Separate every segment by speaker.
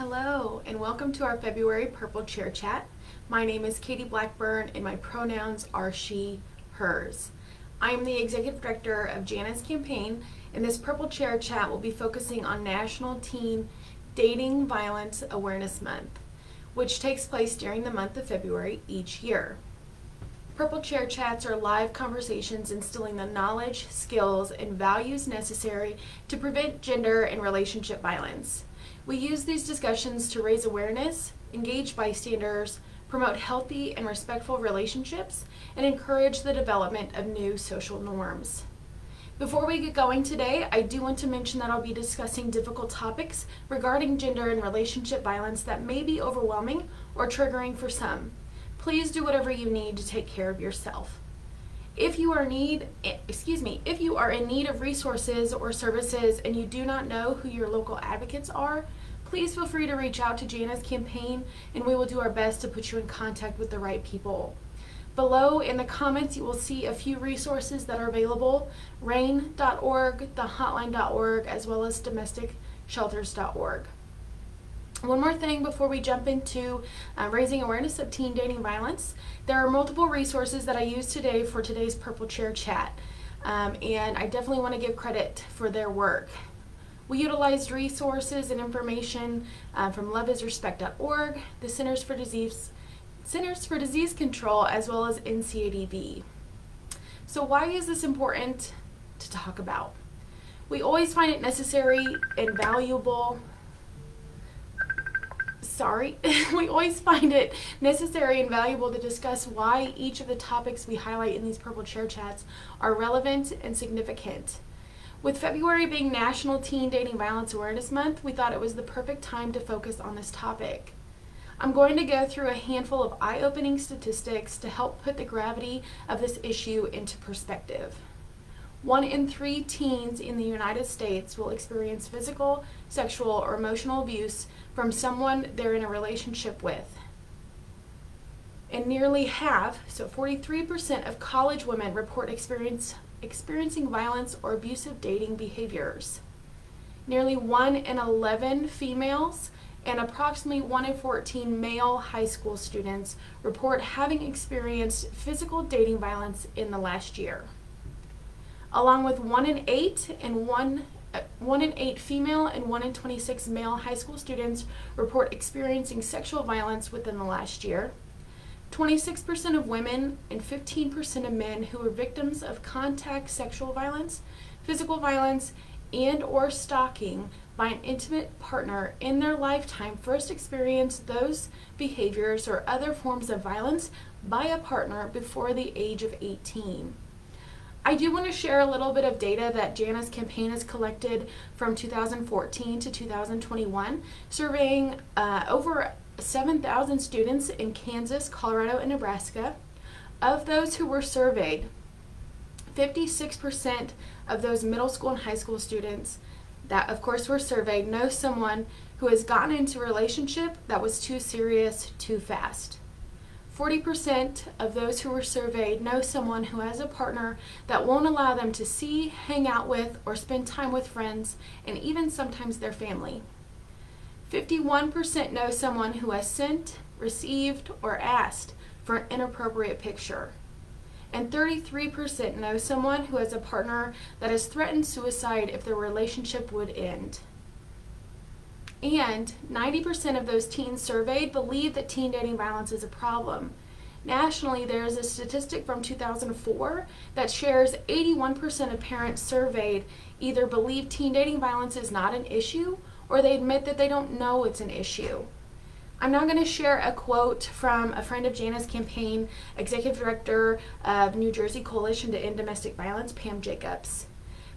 Speaker 1: Hello, and welcome to our February Purple Chair Chat. My name is Katie Blackburn, and my pronouns are she, hers. I am the Executive Director of Jana's campaign, and this Purple Chair Chat will be focusing on National Teen Dating Violence Awareness Month, which takes place during the month of February each year. Purple Chair Chats are live conversations instilling the knowledge, skills, and values necessary to prevent gender and relationship violence. We use these discussions to raise awareness, engage bystanders, promote healthy and respectful relationships, and encourage the development of new social norms. Before we get going today, I do want to mention that I'll be discussing difficult topics regarding gender and relationship violence that may be overwhelming or triggering for some. Please do whatever you need to take care of yourself. If you are in need of resources or services and you do not know who your local advocates are, please feel free to reach out to Jana's campaign and we will do our best to put you in contact with the right people. Below in the comments you will see a few resources that are available: RAIN.org, thehotline.org, as well as domesticshelters.org. One more thing before we jump into raising awareness of teen dating violence. There are multiple resources that I use today for today's Purple Chair Chat, and I definitely want to give credit for their work. We utilized resources and information from loveisrespect.org, the Centers for Disease Control, as well as NCADV. So why is this important to talk about? We always find it necessary and valuable we always find it necessary and valuable to discuss why each of the topics we highlight in these Purple Chair Chats are relevant and significant. With February being National Teen Dating Violence Awareness Month, we thought it was the perfect time to focus on this topic. I'm going to go through a handful of eye-opening statistics to help put the gravity of this issue into perspective. 1 in 3 teens in the United States will experience physical, sexual, or emotional abuse from someone they're in a relationship with. And nearly half, so 43% of college women report experiencing violence or abusive dating behaviors. Nearly 1 in 11 females and approximately 1 in 14 male high school students report having experienced physical dating violence in the last year. Along with 1 in 8 and 1 in 8 female and 1 in 26 male high school students report experiencing sexual violence within the last year. 26% of women and 15% of men who were victims of contact sexual violence, physical violence, and or stalking by an intimate partner in their lifetime first experienced those behaviors or other forms of violence by a partner before the age of 18. I do want to share a little bit of data that Jana's campaign has collected from 2014 to 2021, surveying over 7,000 students in Kansas, Colorado, and Nebraska. Of those who were surveyed, 56% of those middle school and high school students that, of course, were surveyed know someone who has gotten into a relationship that was too serious, too fast. 40% of those who were surveyed know someone who has a partner that won't allow them to see, hang out with, or spend time with friends, and even sometimes their family. 51% know someone who has sent, received, or asked for an inappropriate picture. And 33% know someone who has a partner that has threatened suicide if their relationship would end. And 90% of those teens surveyed believe that teen dating violence is a problem. Nationally, there is a statistic from 2004 that shares 81% of parents surveyed either believe teen dating violence is not an issue or they admit that they don't know it's an issue. I'm now going to share a quote from a friend of Jana's campaign, Executive Director of New Jersey Coalition to End Domestic Violence, Pam Jacobs.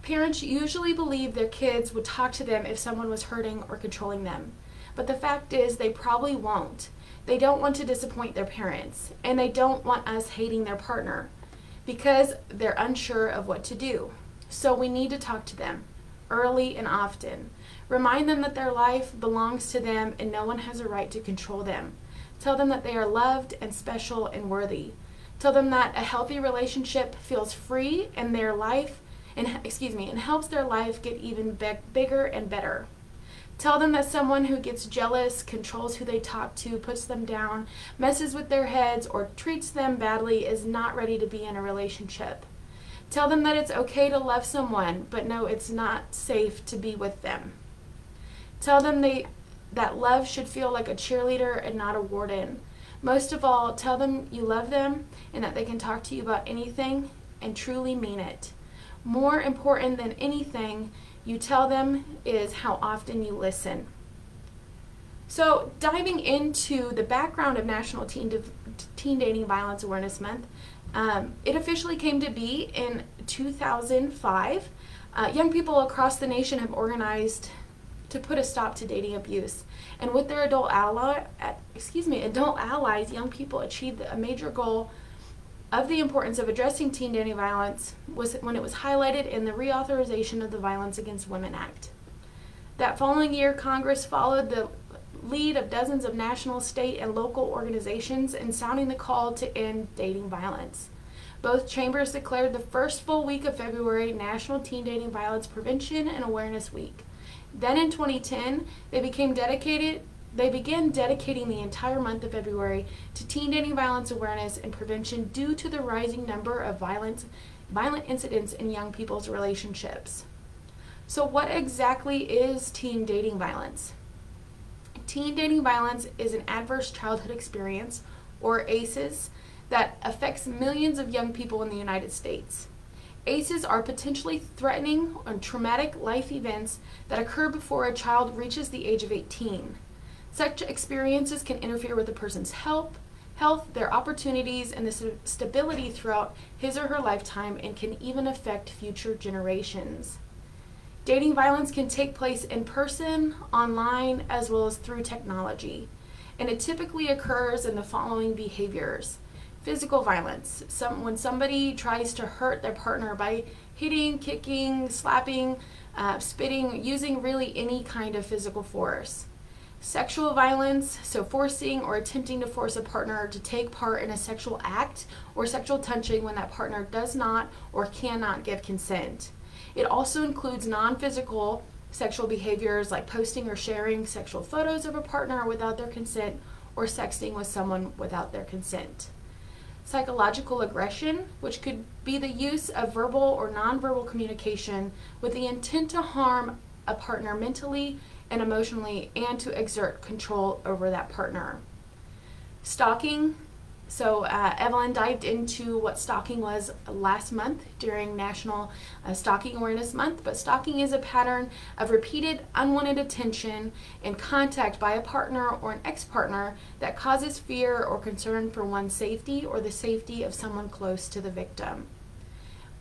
Speaker 1: Parents usually believe their kids would talk to them if someone was hurting or controlling them. But the fact is they probably won't. They don't want to disappoint their parents, and they don't want us hating their partner because they're unsure of what to do. So we need to talk to them early and often. Remind them that their life belongs to them and no one has a right to control them. Tell them that they are loved and special and worthy. Tell them that a healthy relationship feels free in their life and helps their life get even bigger and better. Tell them that someone who gets jealous, controls who they talk to, puts them down, messes with their heads, or treats them badly is not ready to be in a relationship. Tell them that it's okay to love someone, but no, it's not safe to be with them. Tell them that love should feel like a cheerleader and not a warden. Most of all, tell them you love them and that they can talk to you about anything and truly mean it. More important than anything you tell them is how often you listen. So, diving into the background of National Teen Dating Violence Awareness Month, it officially came to be in 2005. Young people across the nation have organized to put a stop to dating abuse. And with their adult allies, young people achieved a major goal of the importance of addressing teen dating violence was when it was highlighted in the reauthorization of the Violence Against Women Act. That following year, Congress followed the lead of dozens of national, state, and local organizations in sounding the call to end dating violence. Both chambers declared the first full week of February National Teen Dating Violence Prevention and Awareness Week. Then in 2010, they began dedicating the entire month of February to teen dating violence awareness and prevention due to the rising number of violent incidents in young people's relationships. So what exactly is teen dating violence? Teen dating violence is an adverse childhood experience, or ACEs, that affects millions of young people in the United States. ACEs are potentially threatening and traumatic life events that occur before a child reaches the age of 18. Such experiences can interfere with a person's health, their opportunities, and the stability throughout his or her lifetime, and can even affect future generations. Dating violence can take place in person, online, as well as through technology. And it typically occurs in the following behaviors. Physical violence, when somebody tries to hurt their partner by hitting, kicking, slapping, spitting, using really any kind of physical force. Sexual violence, so forcing or attempting to force a partner to take part in a sexual act or sexual touching when that partner does not or cannot give consent. It also includes non-physical sexual behaviors like posting or sharing sexual photos of a partner without their consent or sexting with someone without their consent. Psychological aggression, which could be the use of verbal or nonverbal communication with the intent to harm a partner mentally and emotionally and to exert control over that partner. Stalking. So Evelyn dived into what stalking was last month during National Stalking Awareness Month, but stalking is a pattern of repeated unwanted attention and contact by a partner or an ex-partner that causes fear or concern for one's safety or the safety of someone close to the victim.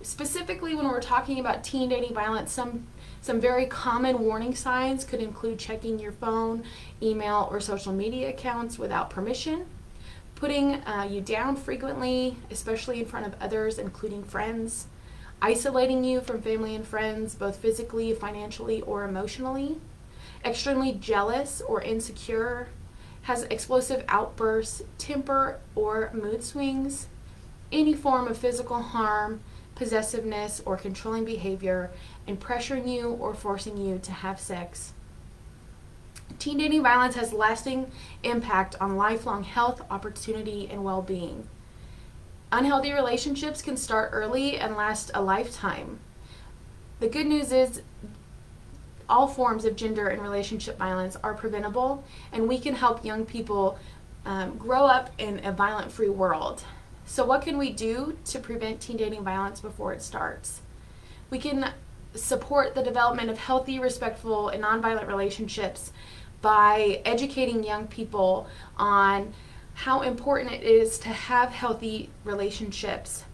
Speaker 1: Specifically, when we're talking about teen dating violence, some very common warning signs could include checking your phone, email, or social media accounts without permission, putting you down frequently, especially in front of others, including friends, isolating you from family and friends, both physically, financially, or emotionally, extremely jealous or insecure, has explosive outbursts, temper or mood swings, any form of physical harm, possessiveness, or controlling behavior, and pressuring you or forcing you to have sex. Teen dating violence has lasting impact on lifelong health, opportunity, and well-being. Unhealthy relationships can start early and last a lifetime. The good news is all forms of gender and relationship violence are preventable, and we can help young people grow up in a violent-free world. So what can we do to prevent teen dating violence before it starts? We can support the development of healthy, respectful, and nonviolent relationships by educating young people on how important it is to have healthy relationships.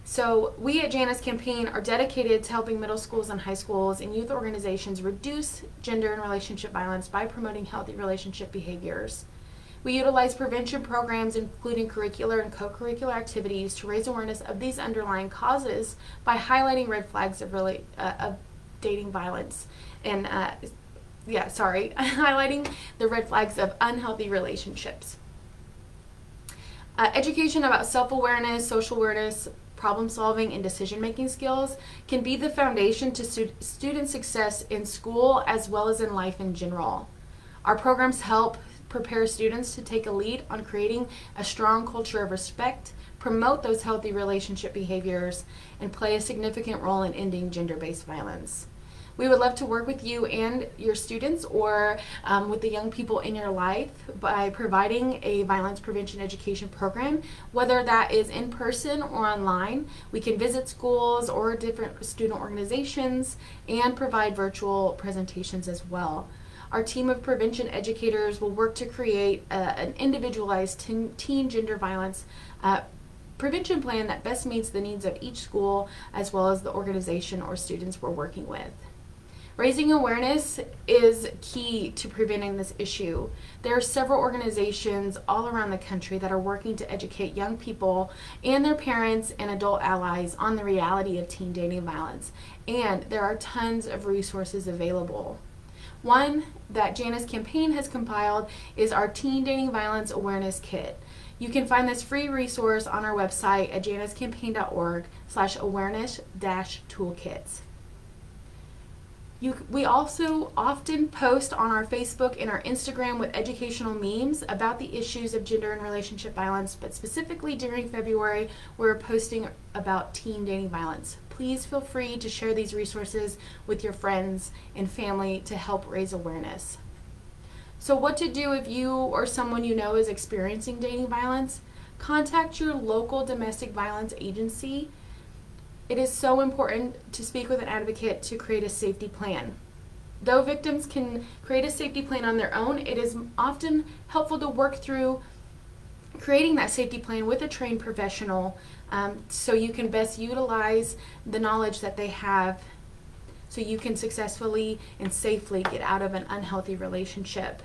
Speaker 1: So we at Jana's Campaign are dedicated to helping middle schools and high schools and youth organizations reduce gender and relationship violence by promoting healthy relationship behaviors. We utilize prevention programs, including curricular and co-curricular activities, to raise awareness of these underlying causes by highlighting red flags of dating violence and highlighting the red flags of unhealthy relationships. Education about self-awareness, social awareness, problem solving, and decision making skills can be the foundation to student success in school as well as in life in general. Our programs help prepare students to take a lead on creating a strong culture of respect, promote those healthy relationship behaviors, and play a significant role in ending gender-based violence. We would love to work with you and your students or with the young people in your life by providing a violence prevention education program, whether that is in person or online. We can visit schools or different student organizations and provide virtual presentations as well. Our team of prevention educators will work to create an individualized teen gender violence prevention plan that best meets the needs of each school as well as the organization or students we're working with. Raising awareness is key to preventing this issue. There are several organizations all around the country that are working to educate young people and their parents and adult allies on the reality of teen dating violence, and there are tons of resources available. One that Jana's campaign has compiled is our Teen Dating Violence Awareness Kit. You can find this free resource on our website at janascampaign.org/awareness-toolkits. We also often post on our Facebook and our Instagram with educational memes about the issues of gender and relationship violence, but specifically during February, we're posting about teen dating violence. Please feel free to share these resources with your friends and family to help raise awareness. So what to do if you or someone you know is experiencing dating violence? Contact your local domestic violence agency. It is so important to speak with an advocate to create a safety plan. Though victims can create a safety plan on their own, it is often helpful to work through creating that safety plan with a trained professional so you can best utilize the knowledge that they have so you can successfully and safely get out of an unhealthy relationship.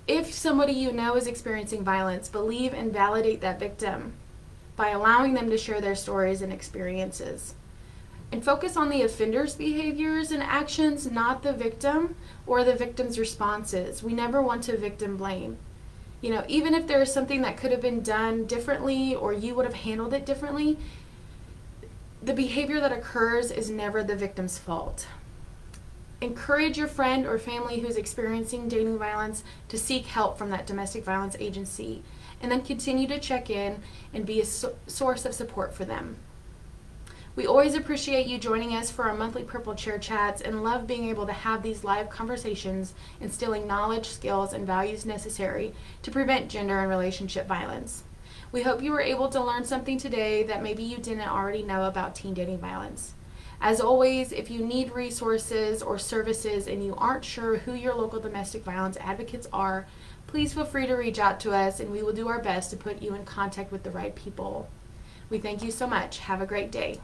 Speaker 1: If somebody you know is experiencing violence, believe and validate that victim by allowing them to share their stories and experiences. And focus on the offender's behaviors and actions, not the victim or the victim's responses. We never want to victim blame. Even if there is something that could have been done differently or you would have handled it differently, the behavior that occurs is never the victim's fault. Encourage your friend or family who's experiencing dating violence to seek help from that domestic violence agency, and then continue to check in and be a source of support for them. We always appreciate you joining us for our monthly Purple Chair Chats and love being able to have these live conversations, instilling knowledge, skills, and values necessary to prevent gender and relationship violence. We hope you were able to learn something today that maybe you didn't already know about teen dating violence. As always, if you need resources or services and you aren't sure who your local domestic violence advocates are, please feel free to reach out to us and we will do our best to put you in contact with the right people. We thank you so much. Have a great day.